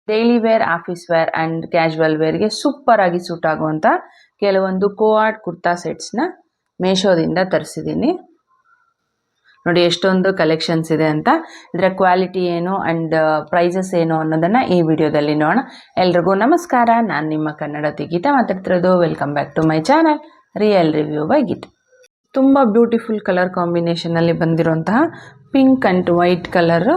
Daily wear, office wear and casual ವೇರ್ಗೆ super ಆಗಿ suit ಆಗುವಂಥ ಕೆಲವೊಂದು ಕೋಆರ್ಡ್ ಕುರ್ತಾ ಸೆಟ್ಸ್ನ ಮೀಶೋದಿಂದ ತರಿಸಿದ್ದೀನಿ. ನೋಡಿ ಎಷ್ಟೊಂದು ಕಲೆಕ್ಷನ್ಸ್ ಇದೆ ಅಂತ. ಇದರ ಕ್ವಾಲಿಟಿ ಏನು ಆ್ಯಂಡ್ ಪ್ರೈಸಸ್ ಏನು ಅನ್ನೋದನ್ನು ಈ ವಿಡಿಯೋದಲ್ಲಿ ನೋಡೋಣ. ಎಲ್ರಿಗೂ ನಮಸ್ಕಾರ, ನಾನು ನಿಮ್ಮ ಕನ್ನಡತಿ ಗೀತಾ ಮಾತಾಡ್ತಿರೋದು. Welcome back to my channel real review by Geetha. ತುಂಬ ಬ್ಯೂಟಿಫುಲ್ ಕಲರ್ ಕಾಂಬಿನೇಷನಲ್ಲಿ ಬಂದಿರುವಂತಹ pink and white colour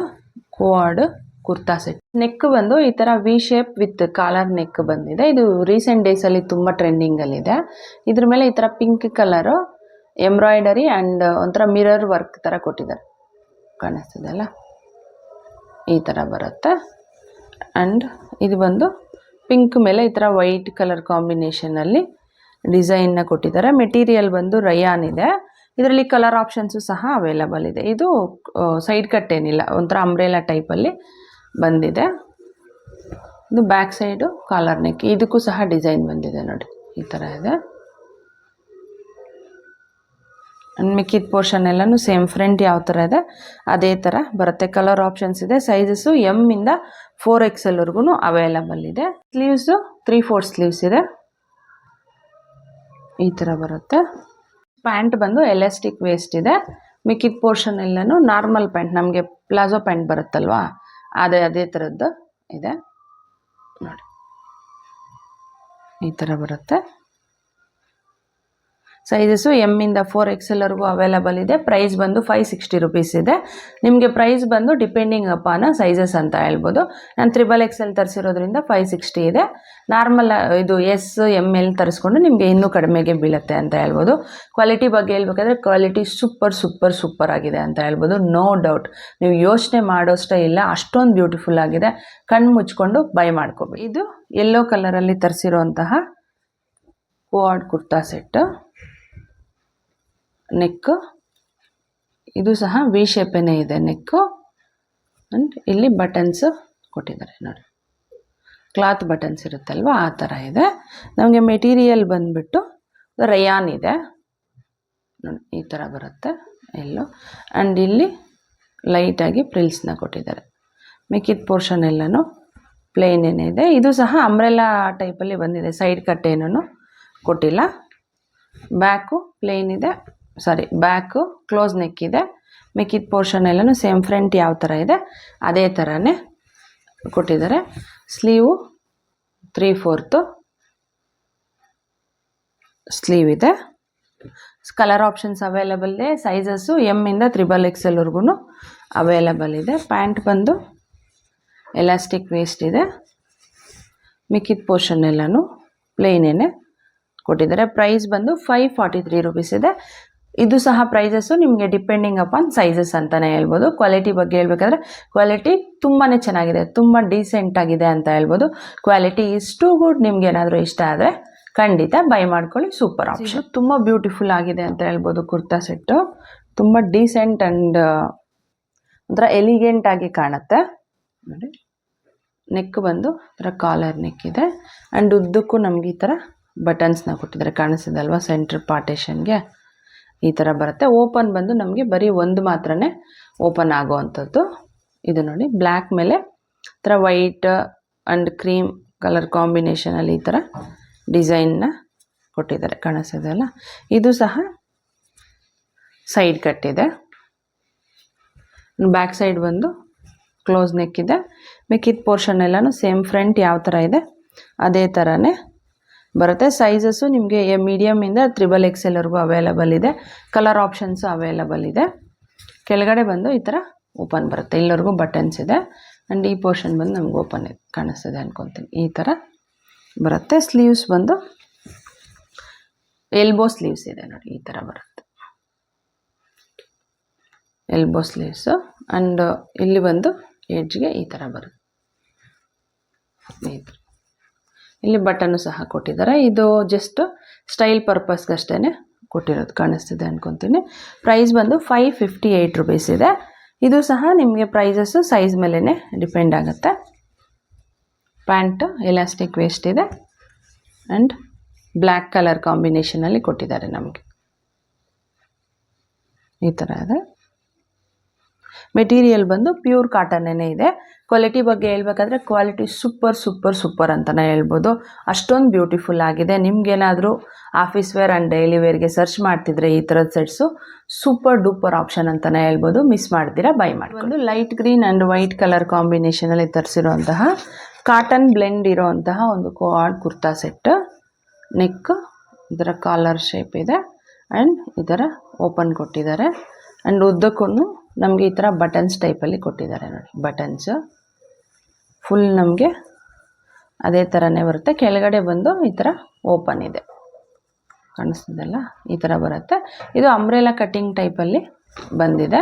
coord kurta set. Neck ಬಂದು ಈ ಥರ V shape with collar neck ಬಂದಿದೆ. ಇದು ರೀಸೆಂಟ್ ಡೇಸಲ್ಲಿ ತುಂಬ ಟ್ರೆಂಡಿಂಗಲ್ಲಿದೆ. ಇದ್ರ ಮೇಲೆ ಈ ಥರ ಪಿಂಕ್ ಕಲರು ಎಂಬ್ರಾಯ್ಡರಿ ಆ್ಯಂಡ್ ಒಂಥರ ಮಿರರ್ ವರ್ಕ್ ಥರ ಕೊಟ್ಟಿದ್ದಾರೆ, ಕಾಣಿಸ್ತಿದೆ ಅಲ್ಲ, ಈ ಥರ ಬರುತ್ತೆ. ಆ್ಯಂಡ್ ಇದು ಬಂದು ಪಿಂಕ್ ಮೇಲೆ ಈ ಥರ ವೈಟ್ ಕಲರ್ ಕಾಂಬಿನೇಷನಲ್ಲಿ ಡಿಸೈನ್ನ ಕೊಟ್ಟಿದ್ದಾರೆ. ಮೆಟೀರಿಯಲ್ ಬಂದು ರಯಾನ್ ಇದೆ. ಇದರಲ್ಲಿ ಕಲರ್ ಆಪ್ಷನ್ಸು ಸಹ ಅವೈಲಬಲ್ ಇದೆ. ಇದು ಸೈಡ್ ಕಟ್ ಏನಿಲ್ಲ, ಒಂಥರ ಅಂಬ್ರೆಲಾ ಟೈಪಲ್ಲಿ ಬಂದಿದೆ. ಇದು ಬ್ಯಾಕ್ ಸೈಡು ಕಾಲರ್ ನೆಕ್, ಇದಕ್ಕೂ ಸಹ ಡಿಸೈನ್ ಬಂದಿದೆ ನೋಡಿ, ಈ ಥರ ಇದೆ. ಮಿಕ್ಕಿದ ಪೋರ್ಷನ್ ಎಲ್ಲನೂ ಸೇಮ್, ಫ್ರಂಟ್ ಯಾವ ಥರ ಇದೆ ಅದೇ ಥರ ಬರುತ್ತೆ. ಕಲರ್ ಆಪ್ಷನ್ಸ್ ಇದೆ. ಸೈಜಸ್ಸು ಎಮ್ ಇಂದ 4XL ವರೆಗೂ ಅವೈಲಬಲ್ ಇದೆ. ಸ್ಲೀವ್ಸು 3/4 ಸ್ಲೀವ್ಸ್ ಇದೆ, ಈ ಥರ ಬರುತ್ತೆ. ಪ್ಯಾಂಟ್ ಬಂದು ಎಲಾಸ್ಟಿಕ್ ವೇಸ್ಟ್ ಇದೆ. ಮಿಕ್ಕಿದ ಪೋರ್ಷನ್ ಎಲ್ಲನೂ ನಾರ್ಮಲ್ ಪ್ಯಾಂಟ್, ನಮಗೆ ಪ್ಲಾಜೋ ಪ್ಯಾಂಟ್ ಬರುತ್ತಲ್ವಾ, ಅದೇ ಥರದ್ದು ಇದೆ ನೋಡಿ, ಈ ಥರ ಬರುತ್ತೆ. ಸೈಜಸ್ಸು ಎಮ್ ಇಂದ 4XL ವರೆಗೂ ಅವೈಲಬಲ್ ಇದೆ. ಪ್ರೈಸ್ ಬಂದು 560 ರುಪೀಸ್ ಇದೆ. ನಿಮಗೆ ಪ್ರೈಸ್ ಬಂದು ಡಿಪೆಂಡಿಂಗ್ ಅಪಾನ್ ಸೈಜಸ್ ಅಂತ ಹೇಳ್ಬೋದು. ನಾನು XXL ತರಿಸಿರೋದ್ರಿಂದ 560 ಇದೆ. ನಾರ್ಮಲ್ ಇದು SML ತರಿಸ್ಕೊಂಡು ನಿಮಗೆ ಇನ್ನೂ ಕಡಿಮೆಗೆ ಬೀಳುತ್ತೆ ಅಂತ ಹೇಳ್ಬೋದು. ಕ್ವಾಲಿಟಿ ಬಗ್ಗೆ ಹೇಳ್ಬೇಕಾದ್ರೆ ಕ್ವಾಲಿಟಿ ಸೂಪರ್ ಆಗಿದೆ ಅಂತ ಹೇಳ್ಬೋದು, ನೋ ಡೌಟ್. ನೀವು ಯೋಚನೆ ಮಾಡೋಷ್ಟೇ ಇಲ್ಲ, ಅಷ್ಟೊಂದು ಬ್ಯೂಟಿಫುಲ್ ಆಗಿದೆ. ಕಣ್ಣು ಮುಚ್ಕೊಂಡು ಬೈ ಮಾಡ್ಕೋಬೇಕು. ಇದು ಯೆಲ್ಲೋ ಕಲರಲ್ಲಿ ತರಿಸಿರೋಂತಹ ಕೋಆರ್ಡ್ ಕುರ್ತಾ ಸೆಟ್. ನೆಕ್ಕು ಇದು ಸಹ ವಿ ಶೇಪೇನೇ ಇದೆ ನೆಕ್ಕು. ಆ್ಯಂಡ್ ಇಲ್ಲಿ ಬಟನ್ಸ್ ಕೊಟ್ಟಿದ್ದಾರೆ ನೋಡಿ, ಕ್ಲಾತ್ ಬಟನ್ಸ್ ಇರುತ್ತಲ್ವ ಆ ಥರ ಇದೆ. ನಮಗೆ ಮೆಟೀರಿಯಲ್ ಬಂದುಬಿಟ್ಟು ರಯಾನ್ ಇದೆ ನೋಡಿ, ಈ ಥರ ಬರುತ್ತೆ ಎಲ್ಲೋ. ಆ್ಯಂಡ್ ಇಲ್ಲಿ ಲೈಟಾಗಿ ಪ್ರಿಲ್ಸ್ನ ಕೊಟ್ಟಿದ್ದಾರೆ. ಮಿಕ್ಕಿದ ಪೋರ್ಷನ್ ಎಲ್ಲನೂ ಪ್ಲೇನ್ ಏನಿದೆ. ಇದು ಸಹ ಅಂಬ್ರೆಲಾ ಟೈಪಲ್ಲಿ ಬಂದಿದೆ, ಸೈಡ್ ಕಟ್ ಏನೂ ಕೊಟ್ಟಿಲ್ಲ. ಬ್ಯಾಕು ಪ್ಲೇನ್ ಇದೆ, ಬ್ಯಾಕು ಕ್ಲೋಸ್ ನೆಕ್ ಇದೆ. ಮಿಕ್ಕಿದ ಪೋರ್ಷನ್ ಎಲ್ಲನೂ ಸೇಮ್, ಫ್ರಂಟ್ ಯಾವ ಥರ ಇದೆ ಅದೇ ಥರನೇ ಕೊಟ್ಟಿದ್ದಾರೆ. ಸ್ಲೀವು 3/4 ಸ್ಲೀವ್ ಇದೆ. ಕಲರ್ ಆಪ್ಷನ್ಸ್ ಅವೈಲಬಲ್ ಇದೆ. ಸೈಜಸ್ಸು ಎಮ್ ಇಂದ XXL ವರೆಗೂ ಅವೈಲಬಲ್ ಇದೆ. ಪ್ಯಾಂಟ್ ಬಂದು ಎಲಾಸ್ಟಿಕ್ ವೇಸ್ಟ್ ಇದೆ. ಮಿಕ್ಕಿದ ಪೋರ್ಷನ್ ಎಲ್ಲನೂ ಪ್ಲೇನೇನೆ ಕೊಟ್ಟಿದ್ದಾರೆ. ಪ್ರೈಸ್ ಬಂದು 543 ರುಪೀಸ್ ಇದೆ. ಇದು ಸಹ ಪ್ರೈಸಸ್ಸು ನಿಮಗೆ ಡಿಪೆಂಡಿಂಗ್ ಅಪಾನ್ ಸೈಜಸ್ ಅಂತಲೇ ಹೇಳ್ಬೋದು. ಕ್ವಾಲಿಟಿ ಬಗ್ಗೆ ಹೇಳ್ಬೇಕಾದ್ರೆ ಕ್ವಾಲಿಟಿ ತುಂಬಾ ಚೆನ್ನಾಗಿದೆ, ತುಂಬ ಡೀಸೆಂಟ್ ಆಗಿದೆ ಅಂತ ಹೇಳ್ಬೋದು. Quality is too good. ನಿಮ್ಗೆ ಏನಾದರೂ ಇಷ್ಟ ಆದರೆ ಖಂಡಿತ ಬೈ ಮಾಡ್ಕೊಳ್ಳಿ, ಸೂಪರ್ ಆಪ್ಷನ್. ತುಂಬ ಬ್ಯೂಟಿಫುಲ್ ಆಗಿದೆ ಅಂತ ಹೇಳ್ಬೋದು ಕುರ್ತಾ ಸೆಟ್ಟು. ತುಂಬ ಡೀಸೆಂಟ್ ಆ್ಯಂಡ್ ಒಂಥರ ಎಲಿಗೆಂಟ್ ಆಗಿ ಕಾಣುತ್ತೆ ನೋಡಿ. ನೆಕ್ ಬಂದು ಈ ಥರ ಕಾಲರ್ ನೆಕ್ ಇದೆ. ಆ್ಯಂಡ್ ಉದ್ದಕ್ಕೂ ನಮಗೆ ಈ ಥರ ಬಟನ್ಸ್ನ ಕೊಟ್ಟಿದ್ದಾರೆ, ಕಾಣಿಸ್ತಿದೆ ಅಲ್ವಾ, ಸೆಂಟ್ರ್ ಪಾರ್ಟೇಷನ್ಗೆ ಈ ಥರ ಬರುತ್ತೆ. ಓಪನ್ ಬಂದು ನಮಗೆ ಬರೀ ಒಂದು ಮಾತ್ರನೇ ಓಪನ್ ಆಗೋವಂಥದ್ದು. ಇದು ನೋಡಿ, ಬ್ಲ್ಯಾಕ್ ಮೇಲೆ ಈ ಥರ ವೈಟ್ ಆ್ಯಂಡ್ ಕ್ರೀಮ್ ಕಲರ್ ಕಾಂಬಿನೇಷನಲ್ಲಿ ಈ ಥರ ಡಿಸೈನ್ನ ಕೊಟ್ಟಿದ್ದಾರೆ, ಕಾಣಿಸ್ತಿದೆ ಅಲ್ಲ. ಇದು ಸಹ ಸೈಡ್ ಕಟ್ ಇದೆ. ಬ್ಯಾಕ್ ಸೈಡ್ ಬಂದು ಕ್ಲೋಸ್ ನೆಕ್ ಇದೆ. ಮಿಕ್ಕಿದ ಪೋರ್ಷನ್ ಎಲ್ಲನೂ ಸೇಮ್, ಫ್ರಂಟ್ ಯಾವ ಥರ ಇದೆ ಅದೇ ಥರನೇ ಬರುತ್ತೆ. ಸೈಜಸ್ಸು ನಿಮಗೆ ಮೀಡಿಯಮ್ ಇಂದ XXL ವರೆಗೂ ಅವೈಲಬಲ್ ಇದೆ. ಕಲರ್ ಆಪ್ಷನ್ಸು ಅವೈಲಬಲ್ ಇದೆ. ಕೆಳಗಡೆ ಬಂದು ಈ ಥರ ಓಪನ್ ಬರುತ್ತೆ, ಇಲ್ಲಿವರೆಗೂ ಬಟನ್ಸ್ ಇದೆ. ಆ್ಯಂಡ್ ಈ ಪೋರ್ಷನ್ ಬಂದು ನಮ್ಗೆ ಓಪನ್ ಇದೆ, ಕಾಣಿಸ್ತಿದೆ ಅನ್ಕೊತೀನಿ, ಈ ಥರ ಬರುತ್ತೆ. ಸ್ಲೀವ್ಸ್ ಬಂದು ಎಲ್ಬೋ ಸ್ಲೀವ್ಸ್ ಇದೆ ನೋಡಿ, ಈ ಥರ ಬರುತ್ತೆ ಎಲ್ಬೋ ಸ್ಲೀವ್ಸು. ಆ್ಯಂಡ್ ಇಲ್ಲಿ ಬಂದು ಎಡ್ಜ್ಗೆ ಈ ಥರ ಬರುತ್ತೆ, ಈ ಥರ. ಇಲ್ಲಿ ಬಟನ್ನು ಸಹ ಕೊಟ್ಟಿದ್ದಾರೆ. ಇದು ಜಸ್ಟ್ ಸ್ಟೈಲ್ ಪರ್ಪಸ್ಗಷ್ಟೇ ಕೊಟ್ಟಿರೋದು, ಕಾಣಿಸ್ತಿದೆ ಅನ್ಕೊತೀನಿ. ಪ್ರೈಸ್ ಬಂದು 558 ರುಪೀಸ್ ಇದೆ. ಇದು ಸಹ ನಿಮಗೆ ಪ್ರೈಸಸ್ಸು ಸೈಜ್ ಮೇಲೇ ಡಿಪೆಂಡ್ ಆಗುತ್ತೆ. ಪ್ಯಾಂಟ್ ಎಲಾಸ್ಟಿಕ್ ವೇಸ್ಟ್ ಇದೆ ಆ್ಯಂಡ್ ಬ್ಲ್ಯಾಕ್ ಕಲರ್ ಕಾಂಬಿನೇಷನಲ್ಲಿ ಕೊಟ್ಟಿದ್ದಾರೆ ನಮಗೆ, ಈ ಥರ ಇದೆ. ಮೆಟೀರಿಯಲ್ ಬಂದು ಪ್ಯೂರ್ ಕಾಟನ್ನೇ ಇದೆ. ಕ್ವಾಲಿಟಿ ಬಗ್ಗೆ ಹೇಳ್ಬೇಕಾದ್ರೆ ಕ್ವಾಲಿಟಿ ಸೂಪರ್ ಅಂತಲೇ ಹೇಳ್ಬೋದು. ಅಷ್ಟೊಂದು ಬ್ಯೂಟಿಫುಲ್ ಆಗಿದೆ. ನಿಮ್ಗೇನಾದರೂ ಆಫೀಸ್ ವೇರ್ ಆ್ಯಂಡ್ ಡೈಲಿ ವೇರ್ಗೆ ಸರ್ಚ್ ಮಾಡ್ತಿದ್ರೆ ಈ ಥರದ ಸೆಟ್ಸು ಸೂಪರ್ ಡೂಪರ್ ಆಪ್ಷನ್ ಅಂತಲೇ ಹೇಳ್ಬೋದು. ಮಿಸ್ ಮಾಡ್ತೀರಾ ಬೈ ಮಾಡಿ. ಒಂದು light green and white colour ಕಾಂಬಿನೇಷನಲ್ಲಿ ತರಿಸಿರುವಂತಹ ಕಾಟನ್ ಬ್ಲೆಂಡ್ ಇರೋವಂತಹ ಒಂದು ಕೋಆರ್ಡ್ ಕುರ್ತಾ ಸೆಟ್. ನೆಕ್ ಇದರ ಕಾಲರ್ ಶೇಪ್ ಇದೆ ಆ್ಯಂಡ್ ಈ ಥರ ಓಪನ್ ಕೊಟ್ಟಿದ್ದಾರೆ ಆ್ಯಂಡ್ ಉದ್ದಕ್ಕೂ ನಮಗೆ ಈ ಥರ ಬಟನ್ಸ್ ಟೈಪಲ್ಲಿ ಕೊಟ್ಟಿದ್ದಾರೆ ನೋಡಿ. ಬಟನ್ಸ್ ಫುಲ್ ನಮಗೆ ಅದೇ ಥರನೇ ಬರುತ್ತೆ. ಕೆಳಗಡೆ ಬಂದು ಈ ಥರ ಓಪನ್ ಇದೆ, ಕಾಣಿಸ್ತಿದೆಲ್ಲ, ಈ ಥರ ಬರುತ್ತೆ. ಇದು ಅಂಬ್ರೆಲಾ ಕಟ್ಟಿಂಗ್ ಟೈಪಲ್ಲಿ ಬಂದಿದೆ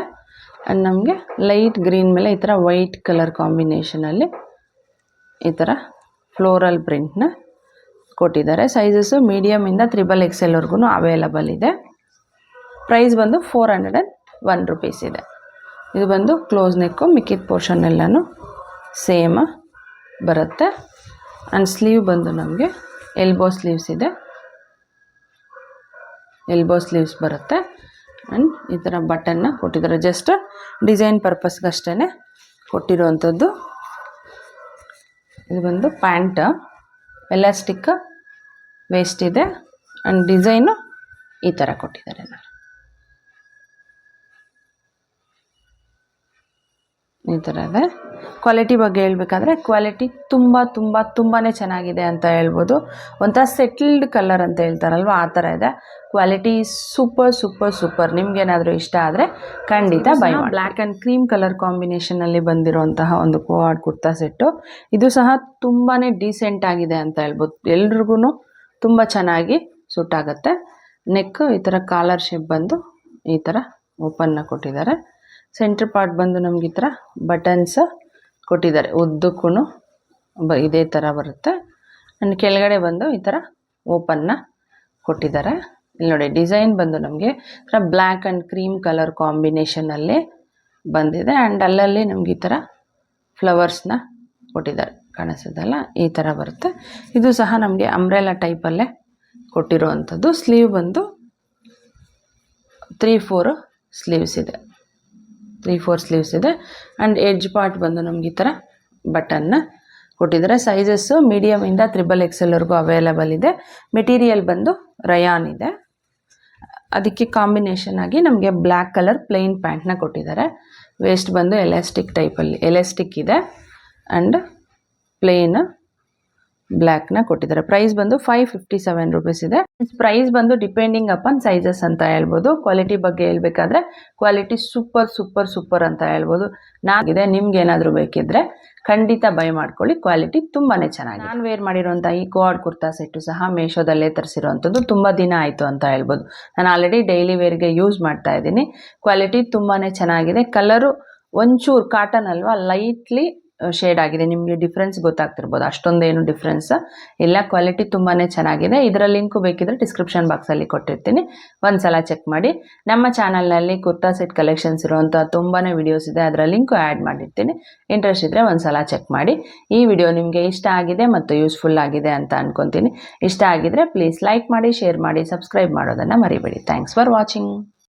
ಆ್ಯಂಡ್ ನಮಗೆ ಲೈಟ್ ಗ್ರೀನ್ ಮೇಲೆ ಈ ಥರ ವೈಟ್ ಕಲರ್ ಕಾಂಬಿನೇಷನಲ್ಲಿ ಈ ಥರ ಫ್ಲೋರಲ್ ಪ್ರಿಂಟ್ನ ಕೊಟ್ಟಿದ್ದಾರೆ. ಸೈಜಸ್ಸು ಮೀಡಿಯಮಿಂದ XXLವರೆಗೂ ಅವೈಲಬಲ್ ಇದೆ. ಪ್ರೈಸ್ ಬಂದು 401 ರೂಪೀಸ್ ಇದೆ. ಇದು ಬಂದು ಕ್ಲೋಸ್ ನೆಕ್ಕು, ಮಿಕ್ಕಿದ ಪೋರ್ಷನ್ ಎಲ್ಲನೂ ಸೇಮ್ ಬರುತ್ತೆ. ಆ್ಯಂಡ್ ಸ್ಲೀವ್ ಬಂದು ನಮಗೆ ಎಲ್ಬೋ ಸ್ಲೀವ್ಸ್ ಇದೆ, ಎಲ್ಬೋ ಸ್ಲೀವ್ಸ್ ಬರುತ್ತೆ. ಆ್ಯಂಡ್ ಈ ಥರ ಬಟನ್ನ ಕೊಟ್ಟಿದ್ದಾರೆ, ಜಸ್ಟ್ ಡಿಸೈನ್ ಪರ್ಪಸ್ಗಷ್ಟೇ ಕೊಟ್ಟಿರುವಂಥದ್ದು. ಇದು ಬಂದು ಪ್ಯಾಂಟ್, ಎಲಾಸ್ಟಿಕ್ ವೇಸ್ಟ್ ಇದೆ ಆ್ಯಂಡ್ ಡಿಸೈನು ಈ ಥರ ಕೊಟ್ಟಿದ್ದಾರೆ ನೋಡಿ. ಈ ಥರ ಇದೆ. ಕ್ವಾಲಿಟಿ ಬಗ್ಗೆ ಹೇಳ್ಬೇಕಾದ್ರೆ ಕ್ವಾಲಿಟಿ ತುಂಬಾ ಚೆನ್ನಾಗಿದೆ ಅಂತ ಹೇಳ್ಬೋದು. ಒಂಥರ ಸೆಟಲ್ಡ್ ಕಲರ್ ಅಂತ ಹೇಳ್ತಾರಲ್ವ, ಆ ಥರ ಇದೆ. Quality super. ನಿಮ್ಗೇನಾದರೂ ಇಷ್ಟ ಆದರೆ ಖಂಡಿತ ಬೈ ಮಾಡಿ. ಬ್ಲ್ಯಾಕ್ ಆ್ಯಂಡ್ ಕ್ರೀಮ್ ಕಲರ್ ಕಾಂಬಿನೇಷನಲ್ಲಿ ಬಂದಿರುವಂತಹ ಒಂದು ಕೋಆರ್ಡ್ ಕುರ್ತಾ ಸೆಟ್ಟು. ಇದು ಸಹ ತುಂಬಾ ಡೀಸೆಂಟ್ ಆಗಿದೆ ಅಂತ ಹೇಳ್ಬೋದು. ಎಲ್ರಿಗೂ ತುಂಬ ಚೆನ್ನಾಗಿ ಸೂಟ್ ಆಗುತ್ತೆ. ನೆಕ್ ಈ ಥರ ಕಾಲರ್ ಶೇಪ್ ಬಂದು ಈ ಥರ ಓಪನ್ನ ಕೊಟ್ಟಿದ್ದಾರೆ. ಸೆಂಟ್ರ್ ಪಾರ್ಟ್ ಬಂದು ನಮ್ಗೆ ಈ ಥರ ಬಟನ್ಸ್ ಕೊಟ್ಟಿದ್ದಾರೆ, ಉದ್ದಕ್ಕೂ ಇದೇ ಥರ ಬರುತ್ತೆ. ಆ್ಯಂಡ್ ಕೆಳಗಡೆ ಬಂದು ಈ ಥರ ಓಪನ್ನ ಕೊಟ್ಟಿದ್ದಾರೆ. ಇಲ್ಲಿ ನೋಡಿ, ಡಿಸೈನ್ ಬಂದು ನಮಗೆ ಈ ಥರ ಬ್ಲ್ಯಾಕ್ ಆ್ಯಂಡ್ ಕ್ರೀಮ್ ಕಲರ್ ಕಾಂಬಿನೇಷನಲ್ಲಿ ಬಂದಿದೆ. ಆ್ಯಂಡ್ ಅಲ್ಲಲ್ಲಿ ನಮ್ಗೆ ಈ ಥರ ಫ್ಲವರ್ಸ್ನ ಕೊಟ್ಟಿದ್ದಾರೆ, ಕಾಣಿಸೋದಲ್ಲ, ಈ ಥರ ಬರುತ್ತೆ. ಇದು ಸಹ ನಮಗೆ ಅಂಬ್ರೆಲಾ ಟೈಪಲ್ಲೇ ಕೊಟ್ಟಿರುವಂಥದ್ದು. ಸ್ಲೀವ್ ಬಂದು 3-4 ಸ್ಲೀವ್ಸ್ ಇದೆ, 3-4 ಸ್ಲೀವ್ಸ್ ಇದೆ. ಆ್ಯಂಡ್ ಎಡ್ಜ್ ಪಾರ್ಟ್ ಬಂದು ನಮ್ಗೆ ಈ ಥರ ಬಟನ್ನ ಕೊಟ್ಟಿದ್ದಾರೆ. ಸೈಜಸ್ಸು ಮೀಡಿಯಮಿಂದ XXLವರೆಗೂ ಅವೈಲಬಲ್ ಇದೆ. ಮೆಟೀರಿಯಲ್ ಬಂದು ರಯಾನ್ ಇದೆ. ಅದಕ್ಕೆ ಕಾಂಬಿನೇಷನ್ ಆಗಿ ನಮಗೆ ಬ್ಲ್ಯಾಕ್ ಕಲರ್ ಪ್ಲೈನ್ ಪ್ಯಾಂಟ್ನ ಕೊಟ್ಟಿದ್ದಾರೆ. ವೇಸ್ಟ್ ಬಂದು ಎಲಾಸ್ಟಿಕ್ ಟೈಪಲ್ಲಿ ಎಲಾಸ್ಟಿಕ್ ಇದೆ ಆ್ಯಂಡ್ ಪ್ಲೇನ್ ಬ್ಲ್ಯಾಕ್ನ ಕೊಟ್ಟಿದ್ದಾರೆ. ಪ್ರೈಸ್ ಬಂದು 557 ರೂಪೀಸ್ ಇದೆ. ಪ್ರೈಸ್ ಬಂದು ಡಿಪೆಂಡಿಂಗ್ ಅಪಾನ್ ಸೈಜಸ್ ಅಂತ ಹೇಳ್ಬೋದು. ಕ್ವಾಲಿಟಿ ಬಗ್ಗೆ ಹೇಳ್ಬೇಕಾದ್ರೆ ಕ್ವಾಲಿಟಿ ಸೂಪರ್ ಅಂತ ಹೇಳ್ಬೋದು. ನಿಮ್ಗೆ ಏನಾದರೂ ಬೇಕಿದ್ರೆ ಖಂಡಿತ ಬೈ ಮಾಡ್ಕೊಳ್ಳಿ. ಕ್ವಾಲಿಟಿ ತುಂಬಾ ಚೆನ್ನಾಗಿದೆ. ನಾನು ವೇರ್ ಮಾಡಿರೋಂಥ ಈ ಕೋಆರ್ಡ್ ಕುರ್ತಾ ಸೆಟ್ಟು ಸಹ ಮೇಶೋದಲ್ಲೇ ತರಿಸಿರೋವಂಥದ್ದು. ತುಂಬ ದಿನ ಆಯಿತು ಅಂತ ಹೇಳ್ಬೋದು. ನಾನು ಆಲ್ರೆಡಿ ಡೈಲಿ ವೇರ್ಗೆ ಯೂಸ್ ಮಾಡ್ತಾ ಇದ್ದೀನಿ. ಕ್ವಾಲಿಟಿ ತುಂಬಾ ಚೆನ್ನಾಗಿದೆ. ಕಲರು ಒಂಚೂರು ಕಾಟನ್ ಅಲ್ವಾ, ಲೈಟ್ಲಿ ಶೇಡ್ ಆಗಿದೆ. ನಿಮಗೆ ಡಿಫ್ರೆನ್ಸ್ ಗೊತ್ತಾಗ್ತಿರ್ಬೋದು, ಅಷ್ಟೊಂದೇನು ಡಿಫ್ರೆನ್ಸ್ ಇಲ್ಲ. ಕ್ವಾಲಿಟಿ ತುಂಬಾ ಚೆನ್ನಾಗಿದೆ. ಇದರ ಲಿಂಕು ಬೇಕಿದ್ರೆ ಡಿಸ್ಕ್ರಿಪ್ಷನ್ ಬಾಕ್ಸಲ್ಲಿ ಕೊಟ್ಟಿರ್ತೀನಿ, ಒಂದ್ಸಲ ಚೆಕ್ ಮಾಡಿ. ನಮ್ಮ ಚಾನಲ್ನಲ್ಲಿ ಕುರ್ತಾ ಸೆಟ್ ಕಲೆಕ್ಷನ್ಸ್ ಇರುವಂಥ ತುಂಬಾ ವಿಡಿಯೋಸ್ ಇದೆ, ಅದರ ಲಿಂಕು ಆ್ಯಡ್ ಮಾಡಿರ್ತೀನಿ. ಇಂಟ್ರೆಸ್ಟ್ ಇದ್ದರೆ ಒಂದ್ಸಲ ಚೆಕ್ ಮಾಡಿ. ಈ ವಿಡಿಯೋ ನಿಮಗೆ ಇಷ್ಟ ಆಗಿದೆ ಮತ್ತು ಯೂಸ್ಫುಲ್ ಆಗಿದೆ ಅಂತ ಅನ್ಕೊತೀನಿ. ಇಷ್ಟ ಆಗಿದ್ರೆ ಪ್ಲೀಸ್ ಲೈಕ್ ಮಾಡಿ, ಶೇರ್ ಮಾಡಿ, ಸಬ್ಸ್ಕ್ರೈಬ್ ಮಾಡೋದನ್ನು ಮರಿಬೇಡಿ. Thanks for watching.